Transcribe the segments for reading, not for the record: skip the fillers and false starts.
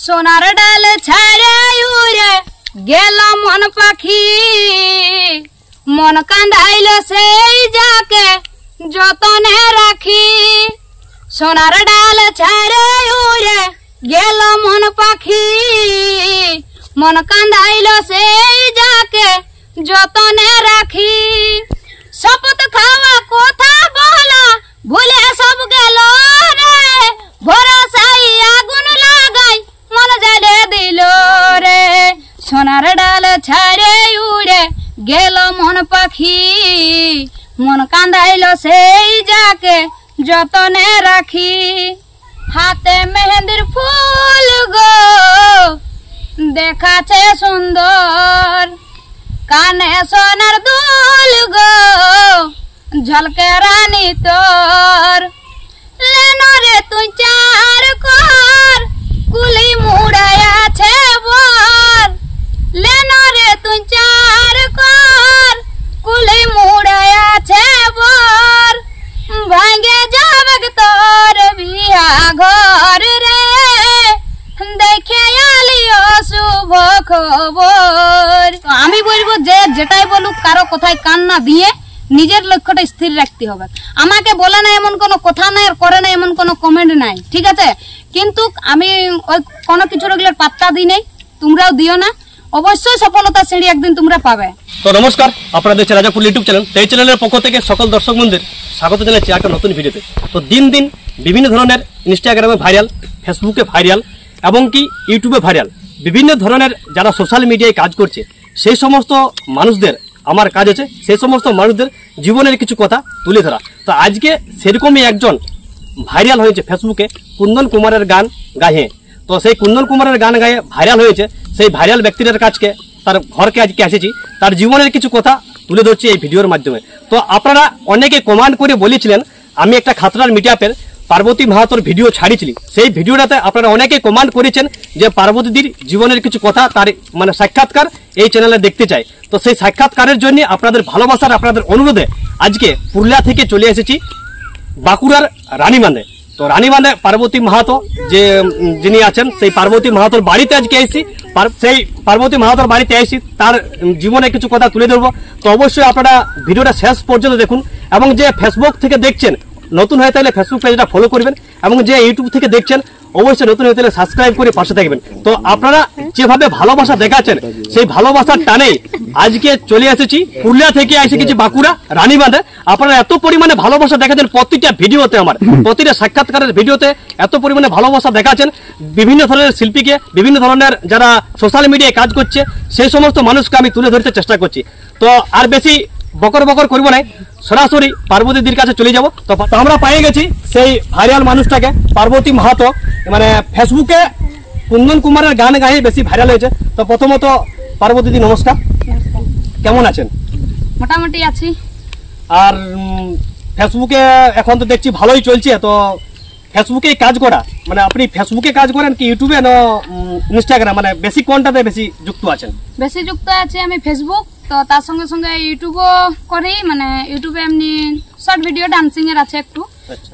সোনার ডাল ছাড়ে উড়ে গেল মন পাখি, মন কান্দাইল সেই যাকে যতনে রাখি। সোনার ডাল ছাড়ে উড়ে গেল মন পাখি, মন কান্দাইল সেই যাকে যতনে রাখি। শপথ খাওয়া কথা বলা ভুলে সব গেল রে, ভরসাই আগুন লাগাই মন জ্বালে দিল রে। সোনার ডাল ছাড়ে উড়ে গেল মন পাখি, মন কান্দাইল সেই যাকে যতনে রাখি। হাতে মেহেন্দির ফুল গো দেখাছে সুন্দর, কানে সোনার দুল গো ঝলকে রানী তোর। লেনো রে তুই চার কর কুলি মুড়াই আছে বর, লেনো রে তুই চার কর কুলি মুড়াই আছে বর। ভাঙ্গে যাবে তোর বিয়া ঘর রে, দেখে আলিও শুভ খবর। আমি বলবো যে যেটাই বলুক কারো কথায় কান না দিয়ে নিজের লক্ষ্যটা স্থির রাখতে হবে। আমাকে বলে না এমন কোনো কথা নাই, আর করে না এমন কোনো কমেন্ট নাই, ঠিক আছে? কিন্তু আমি ওই কোনো কিছুর ওগুলোর পাত্তা দিই নেই, তোমরাও দিও না। অবশ্যই সফলতা সিঁড়ি একদিন তোমরা পাবে। তো নমস্কার, আপনারা দেখছেন রাজাপুর ইউটিউব চ্যানেল। এই চ্যানেলের পক্ষ থেকে সকল দর্শক বন্ধুদের স্বাগত জানাচ্ছি একটা নতুন ভিডিওতে। তো দিন দিন বিভিন্ন ধরনের ইনস্টাগ্রামে ভাইরাল, ফেসবুকে ভাইরাল এবং কি ইউটিউবে ভাইরাল বিভিন্ন ধরনের যারা সোশ্যাল মিডিয়ায় কাজ করছে, সেই সমস্ত মানুষদের আমার কাজ আছে সেই সমস্ত মানুষদের জীবনের কিছু কথা তুলে ধরা। তো আজকে সেরকমই একজন ভাইরাল হয়েছে ফেসবুকে, কুন্দন কুমারের গান গায়ে। তো সেই কুন্দন কুমারের গান গায়ে ভাইরাল হয়েছে, সেই ভাইরাল ব্যক্তিটার কাছকে তার ঘরকে আজকে এসেছি, তার জীবনের কিছু কথা তুলে ধরছি এই ভিডিওর মাধ্যমে। তো আপনারা অনেকে কমেন্ট করে বলেছিলেন আমি একটা খাতড়ার মিটআপের পার্বতী মাহাতোর ভিডিও ছাড়িয়েছিলি, সেই ভিডিওটাতে আপনারা অনেকে কমেন্ট করেছেন যে পার্বতীদির জীবনের কিছু কথা তার মানে সাক্ষাৎকার এই চ্যানেলে দেখতে চাই। তো সেই সাক্ষাৎকারের জন্য আপনাদের ভালোবাসার আপনাদের অনুরোধে আজকে পুরুলিয়া থেকে চলে এসেছি বাঁকুড়ার রানীবাঁধে। তো রানীবাঁধে পার্বতী মাহাতো যিনি আছেন সেই পার্বতী মাহাতোর বাড়িতে আজকে এসেছি। সেই পার্বতী মাহাতোর বাড়িতে এসেছি, তার জীবনে কিছু কথা তুলে ধরবো। তো অবশ্যই আপনারা ভিডিওটা শেষ পর্যন্ত দেখুন, এবং যে ফেসবুক থেকে দেখছেন নতুন হয়ে থাকলে ফেসবুক পেজটা ফলো করবেন, এবং যে ইউটিউব থেকে দেখছেন অবশ্যই নতুন হয়ে থাকলে সাবস্ক্রাইব করে পাশে থাকবেন। তো আপনারা যেভাবে ভালোবাসা দেখাচ্ছেন সেই ভালোবাসার টানে আজকে চলে এসেছি পুরুলিয়া থেকে এসে গেছি বাঁকুড়া রানীবাঁধে। আপনারা এত পরিমাণে ভালোবাসা দেখাচ্ছেন প্রতিটা ভিডিওতে, আমার প্রতিটা সাক্ষাৎকারের ভিডিওতে এত পরিমাণে ভালোবাসা দেখাচ্ছেন বিভিন্ন ধরনের শিল্পীকে, বিভিন্ন ধরনের যারা সোশ্যাল মিডিয়ায় কাজ করছে সেই সমস্ত মানুষকে আমি তুলে ধরতে চেষ্টা করছি। তো আর বেশি বকর বকর করবো না, সরাসরি পার্বতীদির কাছে চলে যাব। তো আমরা পেয়ে গেছি সেই ভাইরাল মানুষটাকে, পার্বতী মাহাতো, মানে ফেসবুকে কুন্দন কুমারের গান গায়ে বেশি ভাইরাল হয়েছে। তো প্রথমত পার্বতীদি নমস্কার, কেমন আছেন? মোটামুটি আছি। আর ফেসবুকে এখন তো দেখছি ভালোই চলছে। তো ফেসবুকে কাজ করা মানে আপনি ফেসবুকে কাজ করেন কি ইউটিউবে না ইনস্টাগ্রাম, মানে বেশি কোনটাতে বেশি যুক্ত আছেন? বেশি যুক্ত আছি আমি ফেসবুক, তো তার সঙ্গে সঙ্গে ইউটিউবও করি, মানে ইউটিউবে এমনি শর্ট ভিডিও ডান্সিং এর আছে একটু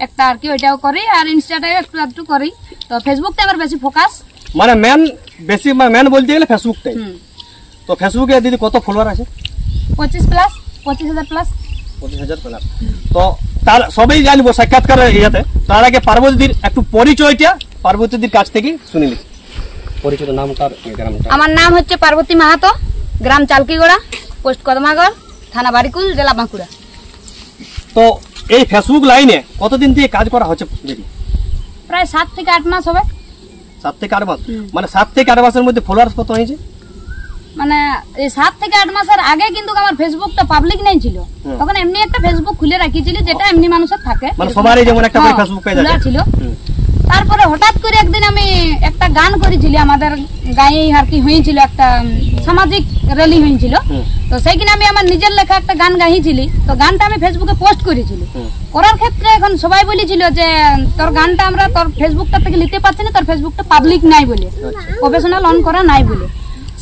একটা আর কি, ওইটাও করি, আর ইনস্টাটাও একটু একটু করি। তো ফেসবুকতে আমার বেশি ফোকাস, মানে মেন বলতে গেলে ফেসবুকটাই। তো ফেসবুকে দিদি কত ফলোয়ার আছে? 25,000+। 25,000 প্লাস। তো তার সবই জানবো সাক্ষাৎকার ইয়াতে। তার আগে পার্বতীদির একটু পরিচয়টা পার্বতীদির কাছ থেকে শুনিলি। পরিচয় নামটা? আমার নাম হচ্ছে পার্বতী মাহাতো, গ্রাম চালকিগোড়া, পোস্ট কদমাগড়, থানা বারিকুল, জেলা বাঁকুড়া। তো এই ফেসবুক লাইনে কতদিন থেকে কাজ করা হচ্ছে দিদি? প্রায় 7 থেকে 8 মাস হবে। 7 থেকে 8 মাস, মানে 7 থেকে 8 মাসের মধ্যে ফলোয়ার্স কত হয়েছে? মানে এই 7 থেকে 8 মাসের আগে কিন্তু আমার ফেসবুকটা পাবলিক নাই ছিল, তখন এমনি একটা ফেসবুক খুলে রাখিছিলি, যেটা এমনি মানুষের থাকে, মানে সবারই যেমন একটা করে ফেসবুক পেজ ছিল। তারপরে হঠাৎ করে একদিন আমি একটা গান করেছিলি, আমাদের গায়ে আর কি হয়েছিল একটা সামাজিক র্যালি হয়েছিল, তো সেইখানে আমি আমার নিজের লেখা একটা গান গাইছিলি। তো গানটা আমি ফেসবুকে পোস্ট করেছিলি, করার ক্ষেত্রে এখন সবাই বলেছিল যে তোর গানটা আমরা তোর ফেসবুকটা থেকে নিতে পারছি না, তোর ফেসবুকটা পাবলিক নাই বলে, প্রফেশনাল অন করা নাই বলে।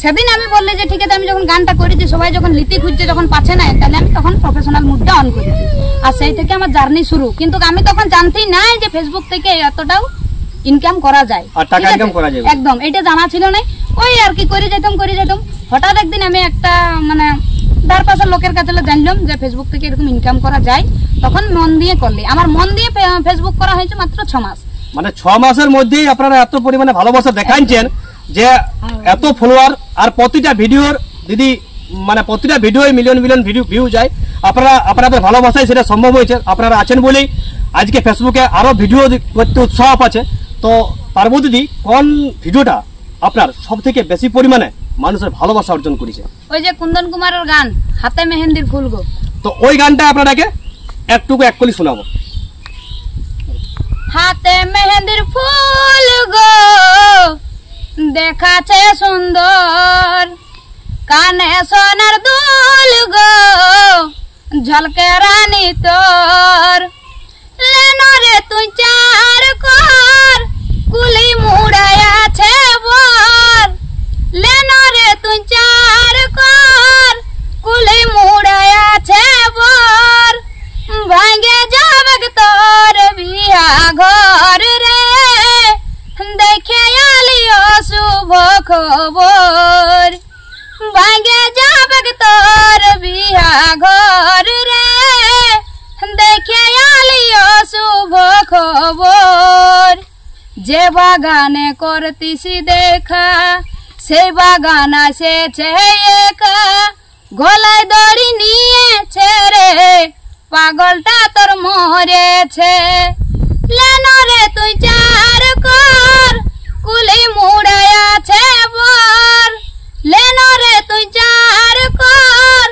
সেদিন আমি বললি যে ঠিক আছে, আমি যখন গানটা করেছি সবাই যখন লিতে খুঁজছে, যখন পাচ্ছে না, তাহলে আমি তখন প্রফেশনাল মুডটা অন করেছি, আর সেই থেকে আমার জার্নি শুরু। কিন্তু আমি তখন জানতেই নাই যে ফেসবুক থেকে এতটাও ইনকাম করা যায়, আর টাকা ঠিক আছে? ইনকাম করা যাবে। একদম এটা জানা ছিল না, ওই আর কি করে যেতাম। হঠাৎ একদিন আমি একটা মানে তার পাশের লোকের কাছে জানলাম যে ফেসবুক থেকে এরকম ইনকাম করা যায়, তখন মন দিয়ে করলে। আমার মন দিয়ে ফেসবুক করা হয়েছে মাত্র 6 মাস। মানে 6 মাসের মধ্যেই আপনারা এত পরিমাণে ভালোবাসা দেখাচ্ছেন যে এত ফলোয়ার, আর প্রতিটা ভিডিওর দিদি মানে প্রতিটা ভিডিও মিলিয়ন ভিউ যায়। আপনাদের ভালোবাসায় সেটা সম্ভব হয়েছে। আপনারা আছেন বলেই আজকে ফেসবুকে আরো ভিডিও করতে উৎসাহ আছে। তো পার্বতী দি, কোন ভিডিওটা আপনার সব থেকে বেশি পরিমাণে মানুষের ভালোবাসা অর্জন করেছে? ওই যে কুন্দন কুমারের গান হাতে মেহেন্দির ফুল গো। তো ওই গানটা আপনাকে একটুকু এক কলি শোনাবো। হাতে মেহেন্দির ফুল গো দেখাছে সুন্দর, কানে সোনার দুল গো ঝলকে রানী তোর, লেনো রে তুই চার কর কুলি মুড়ায় আছে বর, লেনো রে তুই চার কর কুলি মুড়ায় আছে বর, ভাঙ্গে যাবে তোর বিয়া ঘর রে, দেখে আলিও শুভ খবর, ভাঙ্গে যাবে তোর বিয়া ঘর রে, দেখে আলিও শুভ খবর, যে বাগানে করতিসি দেখা সেই বাগান আসেছে একা, গলায় দড়ি নিয়েছে রে পাগলটা তোর মরেছে, লেনো রে তুই চার কর কুলি মুড়ায় আছে বর, লেনো রে তুই চার কর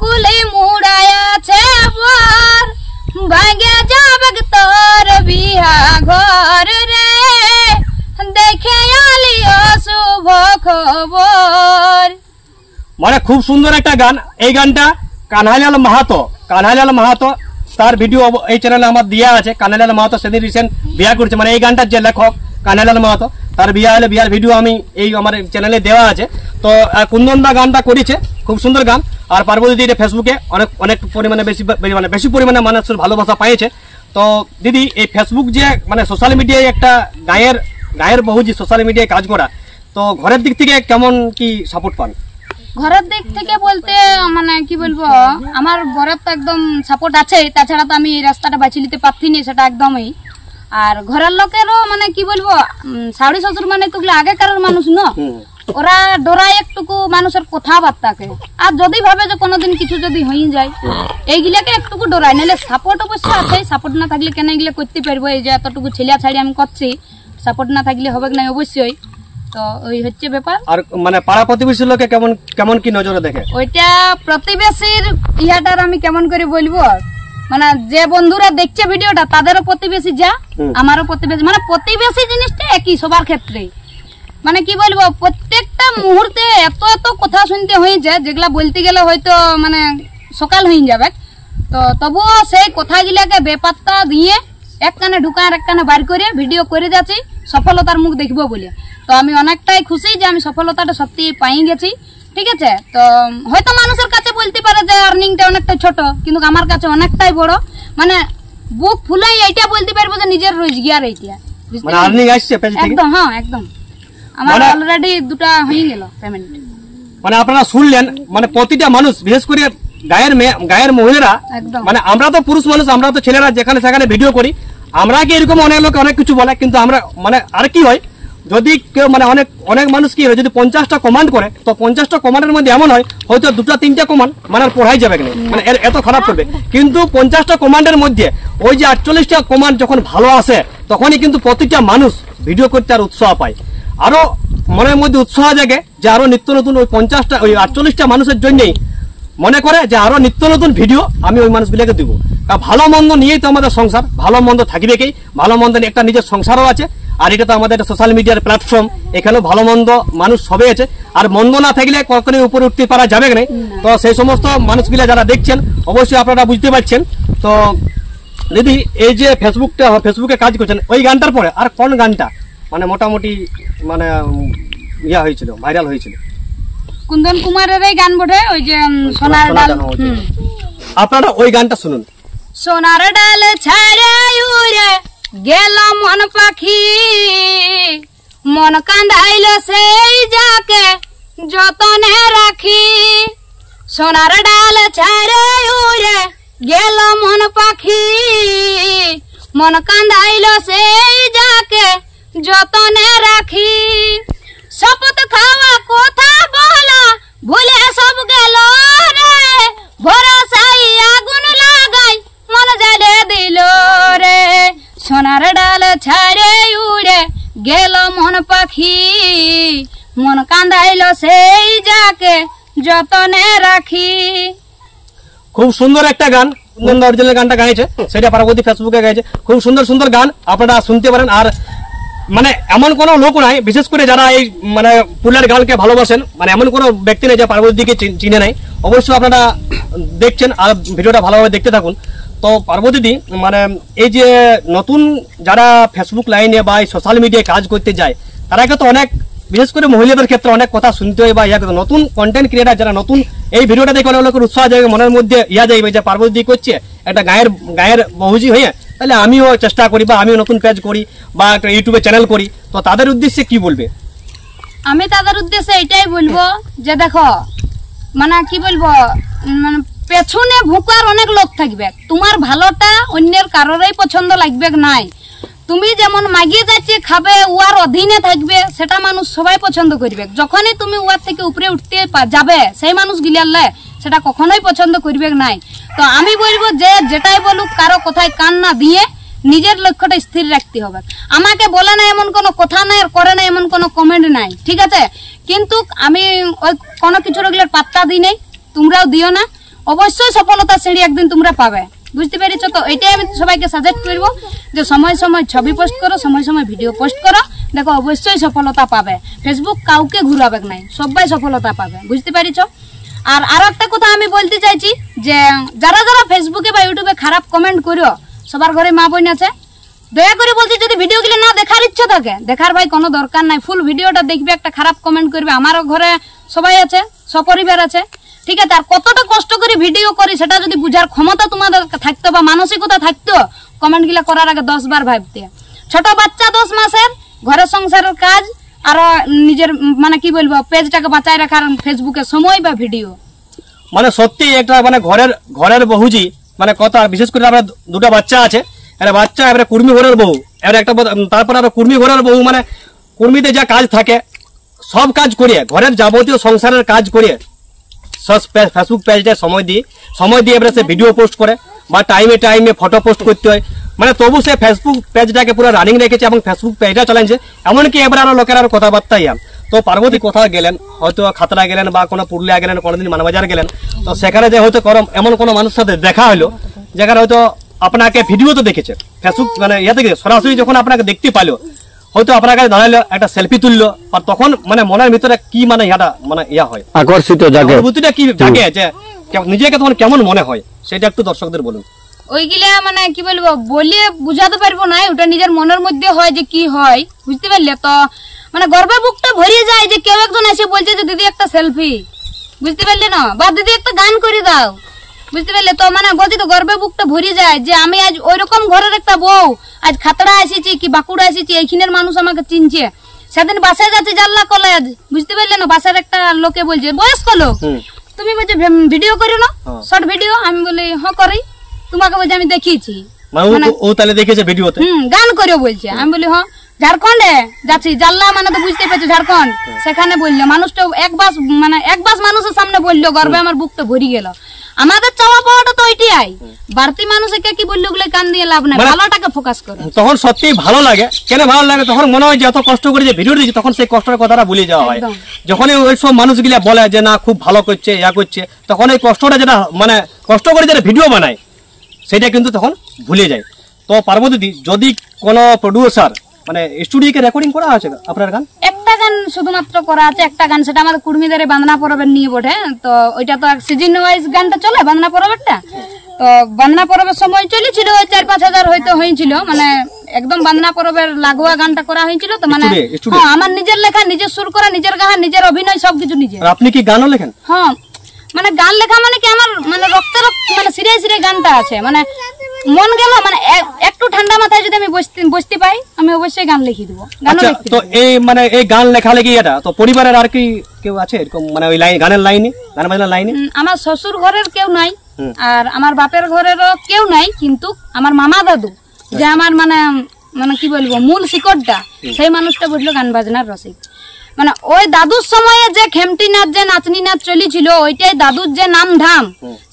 কুলি মুড়ায় আছে বর, ভাঙ্গে যাবে তোর বিয়া ঘর রে, দেখে আলিও শুভ খবর। মানে খুব সুন্দর একটা গান। এই গানটা কানহাইলাল মাহাতো তার ভিডিও এই চ্যানেলে আমার দেওয়া আছে। কানহাইলাল মাহাতো সেদিন রিসেন্ট বিয়া করছে, মানে এই গানটার যে লেখক কানহাইলাল মাহাতো, তার বিয়ার ভিডিও আমি এই আমার চ্যানেলে দেওয়া আছে। তো কুন্দন দা গানটা করেছে, খুব সুন্দর গান। আর পার্বতী দিদি ফেসবুকে অনেক পরিমাণে বেশি পরিমাণে মানুষের ভালোবাসা পেয়েছে। তো দিদি, এই ফেসবুক যে মানে সোশ্যাল মিডিয়ায় একটা গায়ের বহু যে সোশ্যাল মিডিয়ায় কাজ করা, তো ঘরের দিক থেকে কেমন কি সাপোর্ট পান? ঘরের দিক থেকে বলতে মানে কি বলবো, আমার ঘরের তো একদম সাপোর্ট আছে, তাছাড়া তো আমি এই রাস্তাটা বাঁচিয়ে নিতে পারছি না, সেটা একদমই। আর ঘরের লোকেরও মানে কি বলবো, শাশুড়ি শ্বশুর মানে তো আগেকার মানুষ ন, ওরা ডরায় একটুকু মানুষের কথাবার্তাকে। আর যদি ভাবে যে কোনোদিন কিছু যদি হয়ে যায়, এইগুলাকে একটুকু ডরায়, নাহলে সাপোর্ট অবশ্যই আছে। সাপোর্ট না থাকলে কেন এগুলো করতে পারবো? এই যে এতটুকু ছেলে ছাড়ি আমি করছি, সাপোর্ট না থাকলে হবে না অবশ্যই। তো ওই হচ্ছে ব্যাপার। আর মানে পাড়া প্রতিবেশীর লোকে কেমন কি নজরে দেখে? ওইটা প্রতিবেশীর ইহাটার আমি কেমন করে বলবো, মানে যে বন্ধুরা দেখছে ভিডিওটা তাদেরও প্রতিবেশী যা, আমারও প্রতিবেশী, মানে প্রতিবেশী জিনিসটা একই সবার ক্ষেত্রে। মানে কি বলবো, প্রত্যেকটা মুহূর্তে এত কথা শুনতে হয়েছে যেগুলা বলতে গেলে হয়তো মানে সকাল হয়ে যাবে। তো তবুও সেই কথাগুলাকে বেপাত্তা দিয়ে এক কানে ঢুকা আর এক কানে বার করে ভিডিও করে যাচ্ছি সফলতার মুখ দেখবো বলে। তো আমি অনেকটাই খুশি যে আমি সফলতাটা সত্যি পাই গেছি, ঠিক আছে। তো হয়তো মানুষের কাছে বলতে পারে যে আর্নিংটা অনেকটা ছোট, কিন্তু আমার কাছে অনেকটাই বড়। মানে বুক ফুলাই এইটা বলতে পারবো যে নিজের রোজগার এইটা, মানে আর্নিং আসছে পেজ থেকে একদম। হ্যাঁ একদম, আমার অলরেডি 2টা হয়ে গেল পেমেন্ট। মানে আপনারা শুনলেন, মানে প্রতিটা মানুষ, বিশেষ করে গায়ের মহিলারা, মানে আমরা তো পুরুষ মানুষ, আমরা তো ছেলেরা যেখানে সেখানে ভিডিও করি, আমরা কি এরকম অনেক লোক অনেক কিছু বলে, কিন্তু আমরা মানে আর কি হয়, যদি কেউ মানে অনেক মানুষ কি হয়, যদি 50টা কমান্ড করে, তো 50টা কমান্ডের মধ্যে এমন হয় হয়তো 2-3টা কমান্ড মানে পড়াই যাবে না, মানে এত খারাপ করবে। কিন্তু 50টা কমান্ডের মধ্যে ওই যে 48টা কমান্ড যখন ভালো আসে, তখনই কিন্তু প্রতিটা মানুষ ভিডিও করতে আর উৎসাহ পায়, আরো মনের মধ্যে উৎসাহ জাগে যে আরো নিত্য নতুন ওই 48টা মানুষের জন্যই মনে করে যে আরো নিত্য নতুন ভিডিও আমি ওই মানুষগুলোকে দিব। ভালো মন্দ নিয়েই তো আমাদের সংসার, ভালো মন্দ থাকবে কি, ভালো মন্দ নিয়ে একটা নিজের সংসারও আছে। আর এটা তো আমাদের একটা সোশ্যাল মিডিয়ার প্ল্যাটফর্ম, এখানেও ভালো মন্দ মানুষ সবই আছে। আর মন্দ না থাকলে কখনোই উপরে উঠতে পারা যাবে না। তো সেই সমস্ত মানুষগুলো যারা দেখছেন অবশ্যই আপনারা বুঝতে পারছেন। তো দিদি, এই যে ফেসবুকে কাজ করছেন, ওই গানটার পরে আর কোন গানটা মানে মোটামুটি মানে ইয়া হয়েছিল, ভাইরাল হয়েছিল? কুন্দন কুমারের এই গান বটে, ওই যে সোনার ডাল। আপনারা ওই গানটা শুনুন। সোনার ডাল ছাড়ে উড়ে গেল মন পাখি মন কান্দাইল সেই যাকে যতনে রাখি সোনার ডাল ছাড়ে উড়ে গেল মন পাখি মন কান্দাইল সেই যাকে যতনে রাখি শপথ খাওয়া কথা বলা ভুলে সব গেল রে ভরসাই আগুন লাগাই মন জ্বালে দিল রে সোনার ডাল ছাড়ে উড়ে গেল মন পাখি মন কান্দাইল সেই যাকে যতনে রাখি। খুব সুন্দর একটা গান, অরিজিনাল গানটা গাইছে, সেটা পার্বতী ফেসবুকে গাইছে। খুব সুন্দর সুন্দর গান আপনারা শুনতে পারেন। আর মানে এমন কোনো লোক নাই, বিশেষ করে যারা এই মানে পুরুলিয়ার গানকে ভালোবাসেন, মানে এমন কোনো ব্যক্তি নেই যে পার্বতীকে চিনে নাই। অবশ্যই আপনারা দেখছেন আর ভিডিওটা ভালোভাবে দেখতে থাকুন। তো পার্বতীদি মানে এই যে নতুন যারা ফেসবুক লাইনে বা সোশ্যাল মিডিয়ায় কাজ করতে যায়, তারা কিন্তু অনেক, বিশেষ করে মহিলাদের ক্ষেত্রে অনেক কথা শুনতে হয় বা নতুন কন্টেন্ট ক্রিয়েটার যারা নতুন এই ভিডিওটা দেখে অনেক লোকের উৎসাহ যাবে, মনের মধ্যে যাইবে যে পার্বতী করছে একটা গায়ের বহুজি হয়ে, তাহলে আমিও চেষ্টা করি বা আমিও নতুন পেজ করি বা একটা ইউটিউবে চ্যানেল করি। তো তাদের উদ্দেশ্যে কি বলবে? আমি তাদের উদ্দেশ্যে এটাই বলবো যে দেখো মানে কি বলবো, মানে পেছনে ভুকার অনেক লোক থাকবে, তোমার ভালোটা অন্যের কারোরই পছন্দ লাগবে নাই। তুমি যেমন মাগিয়ে যাচ্ছে খাবে উয়ার অধীনে থাকবে, সেটা মানুষ সবাই পছন্দ করবে। যখনই তুমি উয়ার থেকে উপরে উঠতে যাবে সেই মানুষ গিলালে সেটা কখনোই পছন্দ করবে নাই। তো আমি বলবো যে যেটাই বলুক কারো কথায় কান না দিয়ে নিজের লক্ষ্যটা স্থির রাখতে হবে। আমাকে বলে না এমন কোনো কথা নাই, আর করে না এমন কোনো কমেন্ট নাই, ঠিক আছে? কিন্তু আমি ওই কোনো কিছুর ওগুলোর পাত্তা দিই নেই, তোমরাও দিও না। অবশ্যই সফলতা সিঁড়ি একদিন তোমরা পাবে, বুঝতে পেরেছো? তো এটাই আমি সবাইকে সাজেস্ট করবো যে সময় সময় ছবি পোস্ট করো, সময় সময় ভিডিও পোস্ট করো, দেখো অবশ্যই সফলতা পাবে। ফেসবুক কাউকে ঘুরাবে নাই, সবাই সফলতা পাবে, বুঝতে পেরেছো? আর আরো একটা কথা আমি বলতে চাইছি যে যারা যারা ফেসবুকে বা ইউটিউবে খারাপ কমেন্ট করো, সবার ঘরে মা বোন আছে, দয়া করে বলছি যদি ভিডিওগুলো না দেখার ইচ্ছা থাকে, দেখার ভাই কোনো দরকার নাই, ফুল ভিডিওটা দেখবে, একটা খারাপ কমেন্ট করবে। আমারও ঘরে সবাই আছে, সপরিবার আছে, ঠিক আছে? আর কতটা কষ্ট করে ভিডিও করি সেটা যদি বুঝার ক্ষমতা তোমাদের থাকতো বা মানসিকতা থাকতো, কমেন্ট গুলা করার আগে 10 বার ভাবতে। ছোট বাচ্চা 10 মাসের, ঘরের সংসারের কাজ, আর নিজের মানে কি বলবো পেজটাকে বাঁচায় রাখার ফেসবুকে সময় বা ভিডিও। মানে সত্যি একটা মানে ঘরের বহুজি মানে কথা, বিশেষ করে আমরা দুটো বাচ্চা আছে, একটা বাচ্চা এবারে কুর্মি ঘরের বউ, এবারে একটা তারপর আরো কুর্মি ঘরের বউ, মানে কুর্মিতে যা কাজ থাকে সব কাজ করিয়ে, ঘরের যাবতীয় সংসারের কাজ করিয়ে ফেসবুক পেজটা সময় দিয়ে এবারে সে ভিডিও পোস্ট করে বা টাইমে ফটো পোস্ট করতে হয়। মানে তবু সে ফেসবুক পেজটাকে পুরো রানিং রেখেছে এবং ফেসবুক পেজটা চালাচ্ছে। এমনকি এবার আরো লোকের আরো কথাবার্তা তো পার্বতী কোথাও গেলেন, হয়তো খাতড়া গেলেন বা কোনো পুরুলিয়া গেলেন, কোনোদিন মানবাজার গেলেন, তো সেখানে যে হয়তো এমন কোনো মানুষের সাথে দেখা হলো যেখানে হয়তো আপনাকে ভিডিও তো দেখেছে, ফেসবুক মানে থেকে সরাসরি যখন আপনাকে দেখতে পাইলো, হয়তো আপনার কাছে দাঁড়াইলো, একটা সেলফি তুললো, আর তখন মানে মনের ভিতরে কি মানে হয়, আকর্ষিত অনুভূতিটা কি জাগে, যে নিজেকে তখন কেমন মনে হয়, সেটা একটু দর্শকদের বলুন। ওইগুলা মানে কি বলবো, বলে বুঝাতে পারবো না, ওটা নিজের মনের মধ্যে হয় যে কি হয়, বুঝতে পারলে? তো মানে গর্বে বুকটা ভরিয়ে যায় যে কেউ একজন এসে বলছে যে দিদি একটা সেলফি, বুঝতে পারলে না, বা দিদি একটা গান করে দাও, বুঝতে পারলে? তো মানে তো গর্বে বুকটা ভরিয়ে যায় যে আমি আজ ওইরকম ঘরের একটা বউ, আজ খাতড়া এসেছি কি বাঁকুড়া এসেছি, এইখানের মানুষ আমাকে চিনছে। সেদিন বাসায় যাচ্ছি জাল্লা কলেজ, বুঝতে পারলে না, বাসার একটা লোকে বলছে, বয়স্ক লোক, তুমি বলছো ভিডিও করো না, শর্ট ভিডিও? আমি বলি হ্যাঁ করি। তোমাকে বলছে আমি দেখিয়েছি, গান করে বলছে। আমি বলি হ্যাঁ ঝাড়খণ্ডে যাচ্ছি, জাল্লা মানে তো বুঝতে পারছো ঝাড়খণ্ড, সেখানে বললো মানুষটা এক বাস মানুষের সামনে বললো, গর্বে আমার বুকটা ভরি গেল। আমাদের চাওয়া পাওয়াটা তো ওইটাই, বাড়তি মানুষকে কি বললো ওগুলো কান দিয়ে লাভ নাই, ভালোটাকে ফোকাস করো। তখন সত্যি ভালো লাগে, কেন ভালো লাগে? তখন মনে হয় যে এত কষ্ট করে যে ভিডিও দিচ্ছি, তখন সেই কষ্টের কথাটা ভুলে যাওয়া হয়। যখন ওই সব মানুষগুলা বলে যে না খুব ভালো করছে, করছে, তখন এই কষ্টটা যেটা মানে কষ্ট করে যেটা ভিডিও বানায় সেটা কিন্তু তখন ভুলে যায়। তো পার্বতী, যদি কোনো প্রডিউসার মানে স্টুডিওকে রেকর্ডিং করা আছে আপনার গান? একটা গান শুধুমাত্র করা আছে, একটা গান, সেটা আমাদের কুর্মীদের বান্দনা পরবের নিয়ে বটে। তো ওইটা তো সিজন ওয়াইজ গানটা চলে বান্দনা পরবেরটা, তো বান্দনা পরবের সময় চলেছিল 4-5 হাজার হয়তো হয়েছিল, মানে একদম বান্দনা পরবের লাগোয়া গানটা করা হয়েছিল। তো মানে আমার নিজের লেখা, নিজের সুর করা, নিজের গান, নিজের অভিনয়, সবকিছু নিজে। আপনি কি গানও লেখেন? হ্যাঁ মানে গান লেখা মানে কি আমার মানে রক্তের মানে সিরে সিরে গানটা আছে, মানে মন গেল মানে একটু ঠান্ডা মাথায় যদি আমি বসতে পাই আমি অবশ্যই গান লিখে দেবো। তো এই মানে এই গান লেখা লেগে এটা তো পরিবারের আর কি কেউ আছে এরকম মানে ওই লাইন গানের লাইনে গান বাজনার লাইনে? আমার শ্বশুর ঘরের কেউ নাই আর আমার বাপের ঘরেরও কেউ নাই, কিন্তু আমার মামা দাদু যে আমার মানে মানে কি বলবো মূল শিকড়টা, সেই মানুষটা বুঝলো গান বাজনার রসিক। মানে ওই দাদুর সময়ে যে খেমটি নাচ যে নাচনি নাচ চলেছিল ওইটাই দাদুর যে নাম ধাম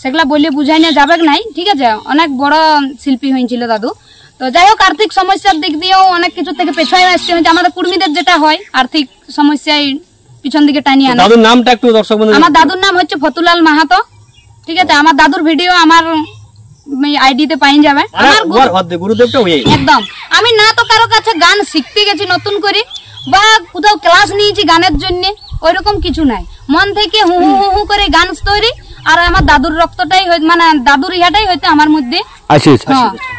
সেগুলা বলে বুঝাই না যাবে নাই, ঠিক আছে। অনেক বড় শিল্পী হয়েছিল দাদু। তো যাই হোক আর্থিক সমস্যার দিক দিয়েও অনেক কিছু থেকে পেছনে আসতে হয়েছে। আমাদের কুর্মীদের যেটা হয় আর্থিক সমস্যায় পিছন দিকে টানিয়ে আনে। দাদুর নামটা একটু দর্শক বন্ধু। আমার দাদুর নাম হচ্ছে ফতুলাল মাহাতো, ঠিক আছে। আমার দাদুর ভিডিও আমার আইডিতে পাইন যাবে। একদম আমি না তো কারো কাছে গান শিখতে গেছি নতুন করে বা কোথাও ক্লাস নিয়েছি গানের জন্য, ওইরকম কিছু নাই। মন থেকে হু হু হু করে গান তৈরি। আর আমার দাদুর রক্তটাই মানে দাদুর ইহাটাই হয়তো আমার মধ্যে।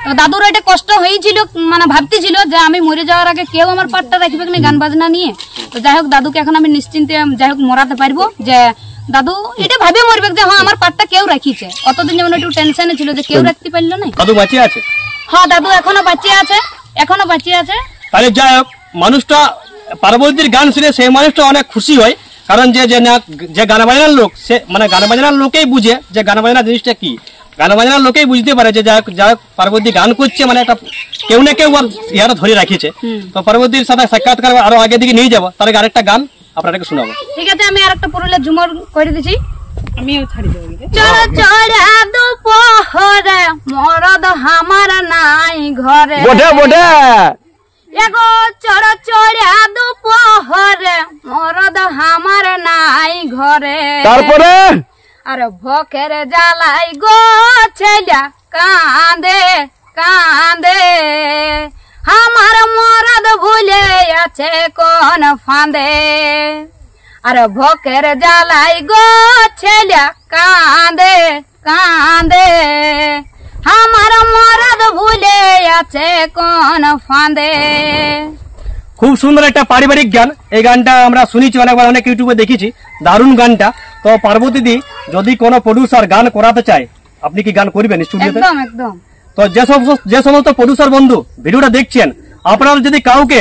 তো দাদুর এটা কষ্ট হয়েছিল, মানে ভাবতেছিল যে আমি মরে যাওয়ার আগে কেউ আমার পাটটা রাখবে না গান বাজনা নিয়ে। তো যাই হোক দাদুকে এখন আমি নিশ্চিন্তে যাই হোক মরাতে পারবো যে দাদু এটা ভাবে মরবে যে হ্যাঁ আমার পাটটা কেউ রাখিছে। অতদিন যেমন একটু টেনশনে ছিল যে কেউ রাখতে পারলো না। দাদু বাঁচিয়ে আছে? হ্যাঁ দাদু এখনো বাঁচিয়ে আছে, এখনো বাঁচিয়ে আছে। তাহলে যাই হোক মানুষটা পার্বতীর গান শুনে সেই মানুষটা অনেক খুশি হয়, কারণ যে গান বাজনার লোক সে মানে গান বাজনার লোকেই বুঝে যে গান বাজনা জিনিসটা কি। গান বাজনার লোকেই বুঝতে পারে যে যাই হোক পার্বতী গান করছে মানে একটা কেউ না কেউ ইয়ারা ধরে রাখিছে। তো পার্বতীর সাথে সাক্ষাৎকার আরো আগে দিকে নিয়ে যাবো, তার আরেকটা গান আপনাকে শোনাবো। ঠিক আছে আমি আরেকটা পুরুলিয়া ঝুমর করে দিচ্ছি। আমিও ছাড়ি দেবো। চড় চড়া দুপহরে মরদ আমার নাই ঘরে, এগো চড় চড়া দুপহরে মরদ আমার নাই ঘরে। তারপরে আর ভকের জ্বালাই গো ছেলা কাঁদে কাঁদে, আমার মরদ ভুলে আছে কোন ফাঁদে। আর ভকের জ্বালাই গো ছেলা কাঁদে কাঁদে, আমার মরদ ভুলে আছে কোন ফাঁদে। খুব সুন্দর একটা পারিবারিক গান। এই গানটা আমরা শুনেছি অনেকবার, অনেক ইউটিউবে দেখেছি, দারুণ গানটা। তো পার্বতী দি যদি কোনো প্রডিউসার গান করাতে চায় আপনি কি গান করবেন স্টুডিওতে? একদম একদম। তো যে সমস্ত প্রডিউসার বন্ধু ভিডিওটা দেখছেন আপনারা যদি কাউকে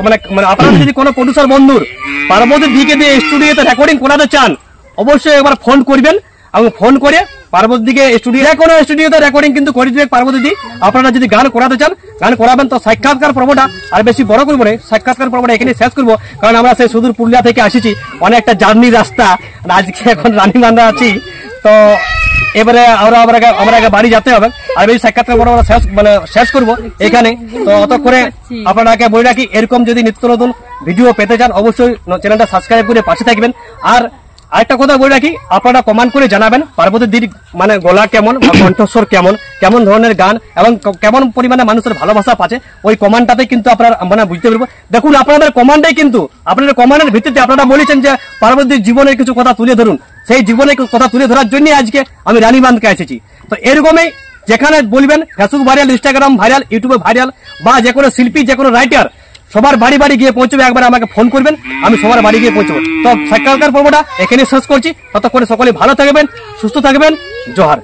মানে আপনারা যদি কোনো প্রডিউসার বন্ধুর পার্বতী দিকে দিয়ে স্টুডিওতে রেকর্ডিং করাতে চান অবশ্যই একবার ফোন করবেন এবং ফোন করে পার্বতী দিকে স্টুডিও কোনো স্টুডিওতে রেকর্ডিং কিন্তু করে দিবে পার্বতী দি। আপনারা যদি গান করাতে চান গান করাবেন। তো সাক্ষাৎকার পর্বটা আর বেশি বড় করবো না, সাক্ষাৎকার পর্বটা এখানে শেষ করবো, কারণ আমরা সেই সুদূর পুরুলিয়া থেকে আসিছি, অনেকটা জার্নি রাস্তা, আজকে এখন রানীবান্ধা আছি। তো এবারে আমরা বাড়ি যেতে হবে আর বেশি সাক্ষাৎকার পর্ব শেষ করবো এখানে। তো অত করে আপনাকে বলে রাখি এরকম যদি নিত্য নতুন ভিডিও পেতে চান অবশ্যই চ্যানেলটা সাবস্ক্রাইব করে পাশে থাকবেন। আর আরেকটা কথা বলে রাখি আপনারা কমেন্ট করে জানাবেন পার্বতী দির মানে গলা কেমন, কণ্ঠস্বর কেমন, কেমন ধরনের গান এবং কেমন পরিমাণে মানুষের ভালোবাসা পাচ্ছে, ওই কমেন্টটাতে কিন্তু আপনারা মানে বুঝতে পারবো। দেখুন আপনাদের কমেন্টে কিন্তু আপনাদের কমেন্টের ভিত্তিতে আপনারা বলেছেন যে পার্বতীর জীবনের কিছু কথা তুলে ধরুন, সেই জীবনের কথা তুলে ধরার জন্য আজকে আমি রানীবান্ধকে এসেছি। তো এরকমই যেখানে বলবেন ফেসবুক ভাইরাল, ইনস্টাগ্রাম ভাইরাল, ইউটিউবে ভাইরাল বা যে কোনো শিল্পী যে কোনো রাইটার সবার বাড়ি বাড়ি গিয়ে পৌঁছবে, একবার আমাকে ফোন করবেন আমি সবার বাড়ি গিয়ে পৌঁছবো। তো সাক্ষাৎকার পর্বটা এখানে শেষ করছি, ততক্ষণে সকলে ভালো থাকবেন, সুস্থ থাকবেন। জোহার।